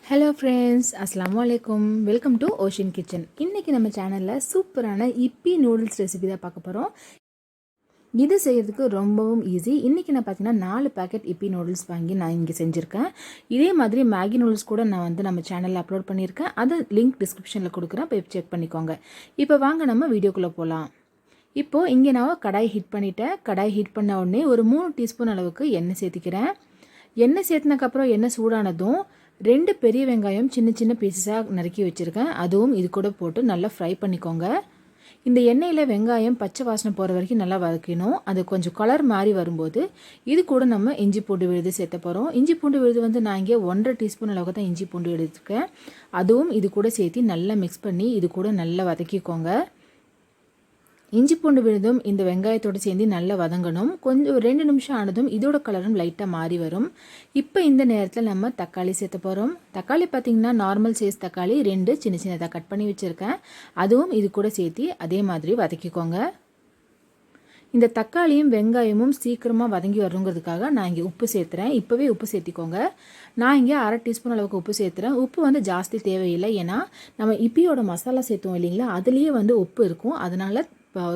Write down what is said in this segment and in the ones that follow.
Hello friends, அஸ்ஸலாமு அலைக்கும். Welcome to ocean kitchen. இன்றைக்கி நம்ம சேனலில் சூப்பரான இப்பி நூடுல்ஸ் ரெசிபி தான் பார்க்க போகிறோம். இது செய்கிறதுக்கு ரொம்பவும் ஈஸி. இன்றைக்கி நான் பார்த்தீங்கன்னா 4 பேக்கெட் இப்பி நூடுல்ஸ் வாங்கி நான் இங்கே செஞ்சுருக்கேன். இதே மாதிரி மேகி நூடுல்ஸ் கூட நான் நம்ம சேனலில் அப்லோட் பண்ணியிருக்கேன். அது லிங்க் டிஸ்கிரிப்ஷனில் கொடுக்குறேன், போய் செக் பண்ணிக்கோங்க. இப்போ வாங்க நம்ம வீடியோக்குள்ளே போகலாம். இப்போது இங்கே நான் கடாய் ஹீட் பண்ணிவிட்டேன். கடாய் ஹீட் பண்ண உடனே ஒரு 3 டீஸ்பூன் அளவுக்கு எண்ணெய் சேர்த்திக்கிறேன். எண்ணெய் சேர்த்தினதுக்கப்புறம் எண்ணெய் சூடானதும் 2 பெரிய வெங்காயம் சின்ன சின்ன பீஸஸாக நறுக்கி வச்சுருக்கேன். அதுவும் இது கூட போட்டு நல்லா ஃப்ரை பண்ணிக்கோங்க. இந்த எண்ணெயில் வெங்காயம் பச்சை வாசனை போகிற வரைக்கும் நல்லா வதக்கணும். அது கொஞ்சம் கலர் மாறி வரும்போது இது கூட நம்ம இஞ்சி பூண்டு விழுது சேர்த்த போகிறோம். இஞ்சி பூண்டு விழுது நான் இங்கே 1.5 டீஸ்பூன் அளவுக்கு தான் இஞ்சி பூண்டு எடுத்துருக்கேன். அதுவும் இது கூட சேர்த்து நல்லா மிக்ஸ் பண்ணி இது கூட நல்லா வதக்கிக்கோங்க. இஞ்சி பூண்டு விழுதும் இந்த வெங்காயத்தோடு சேர்ந்து நல்லா வதங்கணும். கொஞ்சம் 2 நிமிஷம் ஆனதும் இதோட கலரும் லைட்டாக மாறி வரும். இப்போ இந்த நேரத்தில் நம்ம தக்காளி சேர்த்த போகிறோம். தக்காளி பார்த்திங்கன்னா நார்மல் சைஸ் தக்காளி 2 சின்ன சின்னதாக கட் பண்ணி வச்சுருக்கேன். அதுவும் இது கூட சேர்த்து அதே மாதிரி வதக்கிக்கோங்க. இந்த தக்காளியும் வெங்காயமும் சீக்கிரமாக வதங்கி வருங்கிறதுக்காக நான் இங்கே உப்பு சேர்த்துறேன். இப்போவே உப்பு சேர்த்திக்கோங்க. நான் இங்கே 1/2 டீஸ்பூன் அளவுக்கு உப்பு சேர்த்துறேன். உப்பு ஜாஸ்தி தேவையில்லை, ஏன்னா நம்ம இப்பியோட மசாலா சேர்த்துவோம் இல்லைங்களா, அதுலேயே உப்பு இருக்கும். அதனால்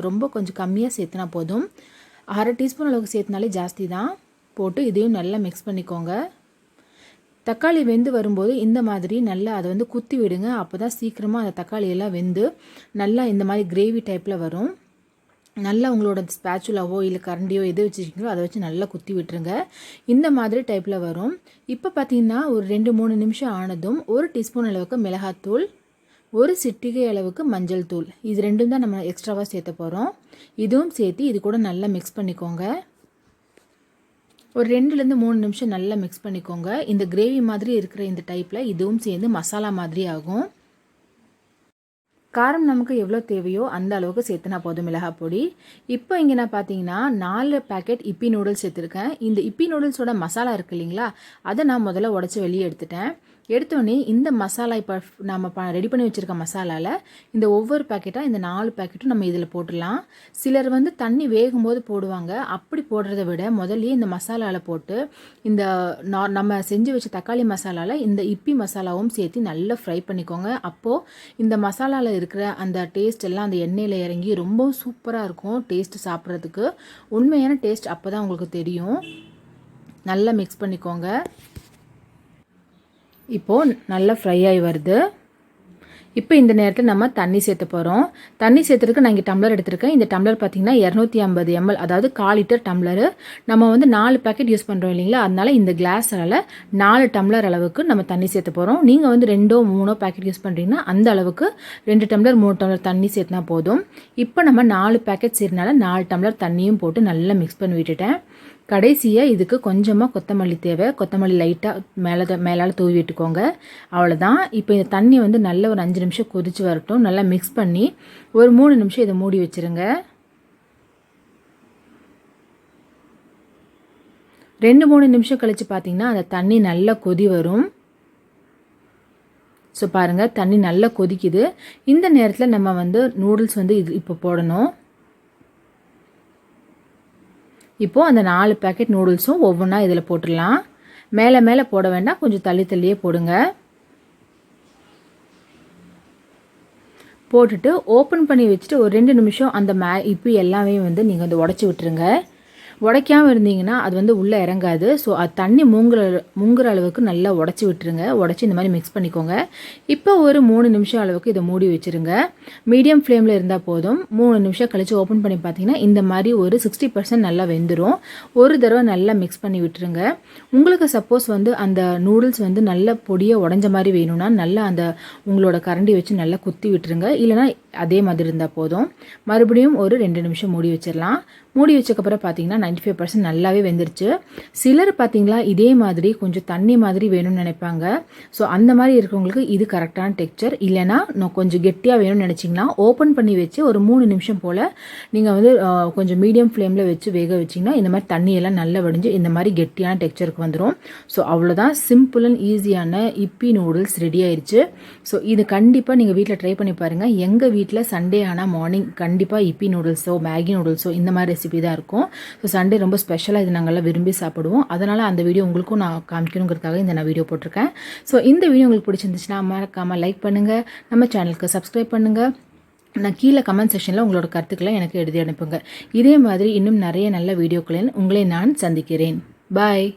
ரொம்ப கொஞ்சம் கம்மியாக சேர்த்துனா போதும். 1/2 டீஸ்பூன் அளவுக்கு சேர்த்துனாலே ஜாஸ்தி தான். போட்டு இதையும் நல்லா மிக்ஸ் பண்ணிக்கோங்க. தக்காளி வெந்து வரும்போது இந்த மாதிரி நல்லா அதை குத்தி விடுங்க. அப்போ தான் சீக்கிரமாக அந்த தக்காளியெல்லாம் வெந்து நல்லா இந்த மாதிரி கிரேவி டைப்பில் வரும். நல்லா உங்களோட ஸ்பேச்சுலாவோ இல்லை கரண்டியோ எது வச்சுருக்கீங்களோ அதை வச்சு நல்லா குத்தி விட்டுருங்க. இந்த மாதிரி டைப்பில் வரும். இப்போ பார்த்திங்கன்னா ஒரு 2-3 நிமிஷம் ஆனதும் 1 டீஸ்பூன் அளவுக்கு மிளகாத்தூள், 1 சிட்டிகை அளவுக்கு மஞ்சள் தூள், இது ரெண்டும் தான் நம்ம எக்ஸ்ட்ராவாக சேர்த்த போகிறோம். இதுவும் சேர்த்து இது கூட நல்லா மிக்ஸ் பண்ணிக்கோங்க. ஒரு 2-3 நிமிஷம் நல்லா மிக்ஸ் பண்ணிக்கோங்க. இந்த கிரேவி மாதிரி இருக்கிற இந்த டைப்பில் இதுவும் சேர்ந்து மசாலா மாதிரி ஆகும். காரம் நமக்கு எவ்வளோ தேவையோ அந்த அளவுக்கு சேர்த்துனா போதும் மிளகாய் பொடி. இப்போ இங்கே நான் பார்த்தீங்கன்னா 4 பேக்கெட் இப்பி நூடுல்ஸ் சேர்த்துருக்கேன். இந்த இப்பி நூடுல்ஸோட மசாலா இருக்குது இல்லைங்களா, அதை நான் முதல்ல உடச்சி வெளியே எடுத்துட்டேன். எடுத்தோடனே இந்த மசாலா இப்போ நம்ம ரெடி பண்ணி வச்சுருக்க மசாலாவில் இந்த ஒவ்வொரு பேக்கெட்டாக இந்த 4 பேக்கெட்டும் நம்ம இதில் போட்டுடலாம். சிலர் தண்ணி வேகும்போது போடுவாங்க. அப்படி போடுறத விட முதல்லையே இந்த மசாலாவில் போட்டு இந்த நம்ம செஞ்சு வச்ச தக்காளி மசாலாவில் இந்த இப்பி மசாலாவும் சேர்த்து நல்லா ஃப்ரை பண்ணிக்கோங்க. அப்போது இந்த மசாலாவில் இருக்கிற அந்த டேஸ்ட் எல்லாம் அந்த எண்ணெயில் இறங்கி ரொம்பவும் சூப்பராக இருக்கும். டேஸ்ட்டு சாப்பிட்றதுக்கு உண்மையான டேஸ்ட் அப்போ தான் உங்களுக்கு தெரியும். நல்லா மிக்ஸ் பண்ணிக்கோங்க. இப்போது நல்லா ஃப்ரை ஆகி வருது. இப்போ இந்த நேரத்தில் நம்ம தண்ணி சேர்த்த போகிறோம். தண்ணி சேர்த்துறதுக்கு நான் இங்கே டம்ளர் எடுத்திருக்கேன். இந்த டம்ளர் பார்த்திங்கன்னா 250 ml, அதாவது 1/4 லிட்டர் டம்ளரு. நம்ம 4 பேக்கெட் யூஸ் பண்ணுறோம் இல்லைங்களா, அதனால் இந்த கிளாஸால் 4 டம்ளர் அளவுக்கு நம்ம தண்ணி சேர்த்த போகிறோம். நீங்கள் 2-3 பேக்கெட் யூஸ் பண்ணுறீங்கன்னா அந்த அளவுக்கு 2 டம்ளர் 3 டம்ளர் தண்ணி சேர்த்தினா போதும். இப்போ நம்ம 4 பேக்கெட் சேர்னால 4 டம்ளர் தண்ணியும் போட்டு நல்லா மிக்ஸ் பண்ணி விட்டுட்டேன். கடைசியாக இதுக்கு கொஞ்சமாக கொத்தமல்லி தேவை. கொத்தமல்லி லைட்டாக மேலால் தூவி விட்டுக்கோங்க. அவ்வளோதான். இப்போ இந்த தண்ணி நல்ல ஒரு 5 நிமிஷம் கொதித்து வரட்டும். நல்லா மிக்ஸ் பண்ணி ஒரு 3 நிமிஷம் இதை மூடி வச்சுருங்க. 2-3 நிமிஷம் கழித்து பார்த்திங்கன்னா அந்த தண்ணி நல்லா கொதி வரும். ஸோ பாருங்கள், தண்ணி நல்லா கொதிக்குது. இந்த நேரத்தில் நம்ம நூடுல்ஸ் இது இப்போ போடணும். இப்போது அந்த 4 பேக்கெட் நூடுல்ஸும் ஒவ்வொன்றா இதில் போட்டுடலாம். மேலே போட வேண்டாம், கொஞ்சம் தள்ளியே போடுங்க. போட்டுட்டு ஓப்பன் பண்ணி வச்சுட்டு ஒரு 2 நிமிஷம் அந்த இப்போ எல்லாமே நீங்கள் உடச்சி விட்டுருங்க. உடைக்காமல் இருந்தீங்கன்னா அது உள்ளே இறங்காது. ஸோ அது தண்ணி முங்குற அளவுக்கு நல்லா உடச்சி விட்டுருங்க. உடச்சி இந்த மாதிரி மிக்ஸ் பண்ணிக்கோங்க. இப்போ ஒரு 3 நிமிஷம் அளவுக்கு இதை மூடி வச்சுருங்க. மீடியம் ஃப்ளேமில் இருந்தால் போதும். 3 நிமிஷம் கழித்து ஓப்பன் பண்ணி பார்த்தீங்கன்னா இந்த மாதிரி ஒரு 60% நல்லா வெந்துடும். ஒரு தடவை நல்லா மிக்ஸ் பண்ணி விட்டுருங்க. உங்களுக்கு சப்போஸ் அந்த நூடுல்ஸ் நல்ல பொடியாக உடஞ்ச மாதிரி வேணும்னா நல்லா உங்களோட கரண்டி வச்சு நல்லா குத்தி விட்டுருங்க. இல்லைனா அதே மாதிரி இருந்தால் போதும். மறுபடியும் ஒரு 2 நிமிஷம் மூடி வச்சிடலாம். மூடி வச்சக்கப்புறம் பார்த்தீங்கன்னா 95% நல்லாவே வெந்துருச்சு. சிலர் பார்த்தீங்களா இதே மாதிரி கொஞ்சம் தண்ணி மாதிரி வேணும்னு நினைப்பாங்க. ஸோ அந்த மாதிரி இருக்கிறவங்களுக்கு இது கரெக்டான டெக்ஸ்சர். இல்லைனா நான் கொஞ்சம் கெட்டியாக வேணும்னு நினச்சிங்கன்னா ஓப்பன் பண்ணி வச்சு ஒரு 3 நிமிஷம் போல் நீங்கள் கொஞ்சம் மீடியம் ஃப்ளேமில் வச்சு வேக வச்சிங்கன்னா இந்த மாதிரி தண்ணியெல்லாம் நல்லா வடிஞ்சு இந்த மாதிரி கெட்டியான டெக்ஸ்சருக்கு வந்துடும். ஸோ அவ்வளோதான், சிம்பிள் அண்ட் ஈஸியான இப்பி நூடுல்ஸ் ரெடி ஆயிடுச்சு. ஸோ இது கண்டிப்பாக நீங்கள் வீட்டில் ட்ரை பண்ணி பாருங்கள். எங்கள் வீட்டில் சண்டே ஆனால் மார்னிங் கண்டிப்பாக இப்பி நூடுல்ஸோ மேகி நூடுல்ஸோ இந்த மாதிரி ரெசிபி தான் இருக்கும். ஸோ சண்டே ரொம்ப ஸ்பெஷலாக இது நாங்கள்லாம் விரும்பி சாப்பிடுவோம். அதனால் அந்த வீடியோ உங்களுக்கும் நான் காமிக்கணுங்கிறதுக்காக நான் வீடியோ போட்டிருக்கேன். ஸோ இந்த வீடியோ உங்களுக்கு பிடிச்சிருந்துச்சுன்னா மறக்காமல் லைக் பண்ணுங்கள், நம்ம சேனலுக்கு சப்ஸ்கிரைப் பண்ணுங்கள். நான் கீழே கமெண்ட் செக்ஷனில் உங்களோட கருத்துக்களை எனக்கு எழுதி அனுப்புங்க. இதே மாதிரி இன்னும் நிறைய நல்ல வீடியோக்களில் உங்களை நான் சந்திக்கிறேன். பாய்.